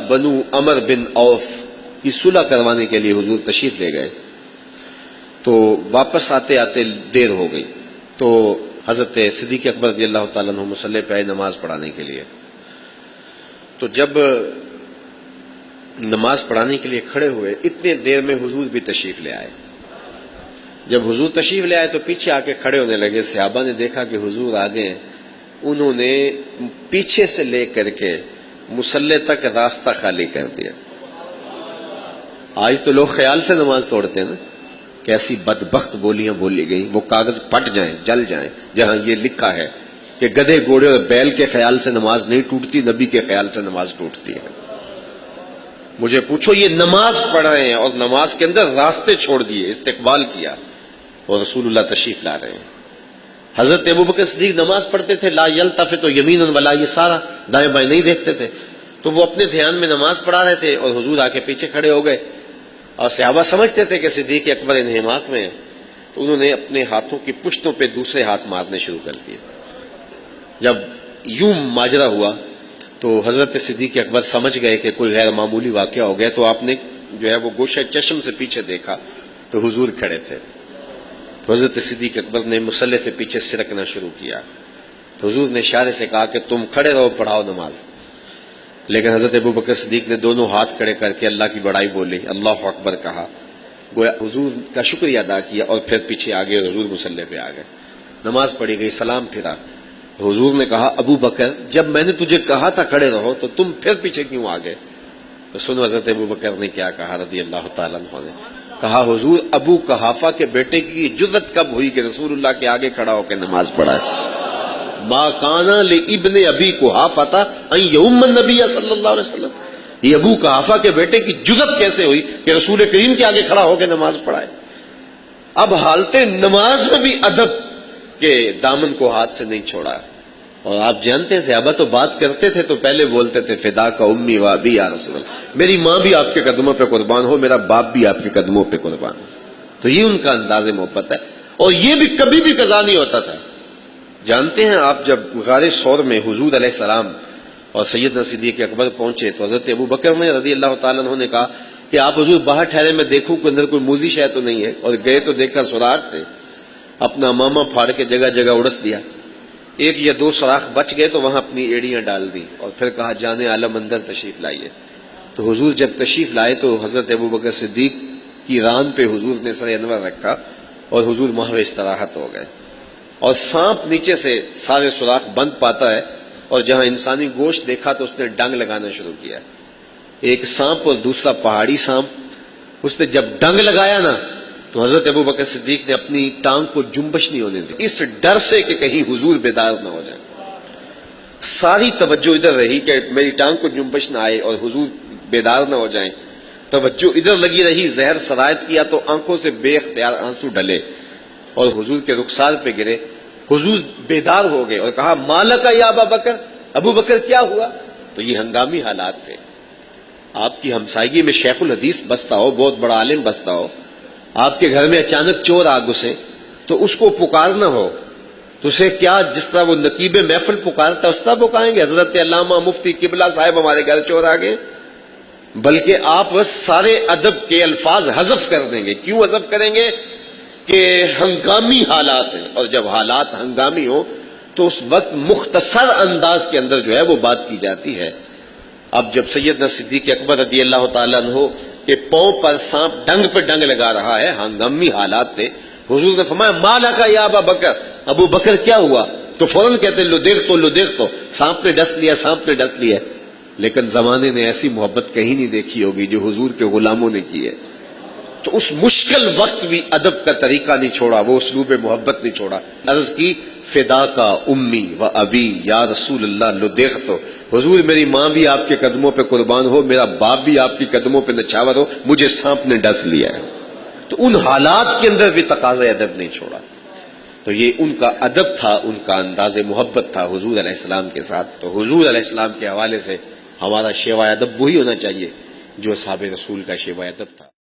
بنو عمر بن عوف کی صلح کروانے کے لیے حضور تشریف لے گئے، تو واپس آتے آتے دیر ہو گئی، تو حضرت صدیق اکبر رضی اللہ تعالیٰ عنہ مصلی پہ آئے نماز پڑھانے کے لیے۔ تو جب نماز پڑھانے کے لیے کھڑے ہوئے، اتنے دیر میں حضور بھی تشریف لے آئے۔ جب حضور تشریف لے آئے تو پیچھے آ کے کھڑے ہونے لگے۔ صحابہ نے دیکھا کہ حضور آگے ہیں، انہوں نے پیچھے سے لے کر کے مصلی تک راستہ خالی کر دیا۔ آج تو لوگ خیال سے نماز توڑتے ہیں نا، کیسی بدبخت بولیاں بولی گئی، وہ کاغذ پھٹ جائیں، جل جائیں، جہاں یہ لکھا ہے کہ گدھے گھوڑے اور بیل کے خیال سے نماز نہیں ٹوٹتی، نبی کے خیال سے نماز ٹوٹتی ہے۔ مجھے پوچھو، یہ نماز پڑھ رہے ہیں اور نماز کے اندر راستے چھوڑ دیے، استقبال کیا، اور رسول اللہ تشریف لا رہے ہیں۔ حضرت ابوبکر صدیق نماز پڑھتے تھے، لا یلتفت یمینا ولا یسارا، دائیں بائیں نہیں دیکھتے تھے، تو وہ اپنے دھیان میں نماز پڑھا رہے تھے اور حضور آ کے پیچھے کھڑے ہو گئے، اور صحابہ سمجھتے تھے کہ صدیق اکبر انہماک میں ہیں، تو انہوں نے اپنے ہاتھوں کی پشتوں پہ دوسرے ہاتھ مارنے شروع کر دیے۔ جب یوں ماجرا ہوا تو حضرت صدیق اکبر سمجھ گئے کہ کوئی غیر معمولی واقعہ ہو گیا، تو آپ نے جو ہے وہ گوشہ چشم سے پیچھے دیکھا تو حضور کھڑے تھے۔ تو حضرت صدیق اکبر نے مصلی سے پیچھے سرکنا شروع کیا، تو حضور نے اشارے سے کہا کہ تم کھڑے رہو، پڑھاؤ نماز۔ لیکن حضرت ابوبکر صدیق نے دونوں ہاتھ کھڑے کر کے اللہ کی بڑائی بولی، اللہ اکبر کہا، گویا حضور کا شکریہ ادا کیا، اور پھر پیچھے آگے حضور مصلی پہ آ گئے۔ نماز پڑھی گئی، سلام پھرا، حضور نے کہا ابو بکر جب میں نے تجھے کہا تھا کھڑے رہو تو تم پھر پیچھے کیوں آ گئے؟ تو سنو حضرت ابو بکر نے کیا کہا رضی اللہ تعالیٰ عنہ نے، کہا حضور ابو قحافہ کے بیٹے کی جرأت کب ہوئی کہ رسول اللہ کے آگے کھڑا ہو کے نماز پڑھائے؟ ما کان لابن ابی قحافہ ان یؤم النبی صلی اللہ علیہ وسلم، یہ ابو قحافہ کے بیٹے کی جرأت کیسے ہوئی کہ رسول کریم کے آگے کھڑا ہو کے نماز پڑھائے؟ اب حالت نماز میں بھی ادب کے دامن کو ہاتھ سے نہیں چھوڑا۔ اور آپ جانتے ہیں صحابہ تو بات کرتے تھے تو پہلے بولتے تھے فدا کا امی و ابی یا رسول اللہ، میری ماں بھی آپ کے قدموں پہ قربان ہو، میرا باپ بھی آپ کے قدموں پہ قربان ہو۔ تو یہ ان کا انداز محبت ہے، اور یہ بھی کبھی بھی قضا نہیں ہوتا تھا۔ جانتے ہیں آپ جب غار ثور میں حضور علیہ السلام اور سیدنا صدیق اکبر پہنچے تو حضرت ابو بکر نے رضی اللہ تعالیٰ عنہ نے کہا کہ آپ حضور باہر ٹھہرے، میں دیکھوں کہ اندر کوئی موذی شے تو نہیں ہے، اور گئے تو دیکھا سوراخ تھے، اپنا امامہ پھاڑ کے جگہ جگہ اڑس دیا، ایک یا دو سوراخ بچ گئے تو وہاں اپنی ایڑیاں ڈال دی، اور پھر کہا جان عالم اندر تشریف لائیے۔ تو حضور جب تشریف لائے تو حضرت ابو بکر صدیق کی ران پہ حضور نے سر انور رکھا اور حضور محو استراحت ہو گئے، اور سانپ نیچے سے سارے سوراخ بند پاتا ہے، اور جہاں انسانی گوشت دیکھا تو اس نے ڈنگ لگانا شروع کیا، ایک سانپ اور دوسرا پہاڑی سانپ، اس نے جب ڈنگ لگایا نا تو حضرت ابو بکر صدیق نے اپنی ٹانگ کو جنبش نہیں ہونے دی، اس ڈر سے کہ کہیں حضور بیدار نہ ہو جائے۔ ساری توجہ ادھر رہی کہ میری ٹانگ کو جنبش نہ آئے اور حضور بیدار نہ ہو جائیں، توجہ ادھر لگی رہی، زہر سرایت کیا تو آنکھوں سے بے اختیار آنسو ڈلے اور حضور کے رخسار پہ گرے۔ حضور بیدار ہو گئے اور کہا مالکا یا ابا بکر، ابو بکر کیا ہوا؟ تو یہ ہنگامی حالات تھے۔ آپ کی ہمسائیگی میں شیخ الحدیث بستا ہو، بہت بڑا عالم بستا ہو، آپ کے گھر میں اچانک چور آ گھسے تو اس کو پکارنا ہو تو اسے کیا جس طرح وہ نقیب محفل پکارتا اس طرح پکاریں گے حضرت علامہ مفتی قبلہ صاحب ہمارے گھر چور آ گئے؟ بلکہ آپ سارے ادب کے الفاظ حذف کر دیں گے۔ کیوں حذف کریں گے؟ کہ ہنگامی حالات ہیں، اور جب حالات ہنگامی ہو تو اس وقت مختصر انداز کے اندر جو ہے وہ بات کی جاتی ہے۔ اب جب سیدنا صدیق اکبر رضی اللہ تعالیٰ عنہ کہ پاؤں پر سانپ ڈنگ پہ ڈنگ لگا رہا ہے، ہنگامی حالات تھے، حضور نے فرمایا مالکا یا ابا بکر، ابو بکر کیا ہوا؟ تو فوراً کہتے لو دیکھ تو سانپ نے ڈس لیا، سانپ نے ڈس لیا۔ لیکن زمانے نے ایسی محبت کہیں نہیں دیکھی ہوگی جو حضور کے غلاموں نے کی ہے۔ تو اس مشکل وقت بھی ادب کا طریقہ نہیں چھوڑا، وہ اسلوب محبت نہیں چھوڑا۔ عرض کی فدا کا امی و ابی یا رسول اللہ لو دیکھ تو، حضور میری ماں بھی آپ کے قدموں پہ قربان ہو، میرا باپ بھی آپ کے قدموں پہ نچھاور ہو، مجھے سانپ نے ڈس لیا ہے۔ تو ان حالات کے اندر بھی تقاضۂ ادب نہیں چھوڑا۔ تو یہ ان کا ادب تھا، ان کا انداز محبت تھا حضور علیہ السلام کے ساتھ۔ تو حضور علیہ السلام کے حوالے سے ہمارا شیوہ ادب وہی ہونا چاہیے جو اصحاب رسول کا شیوہ ادب تھا۔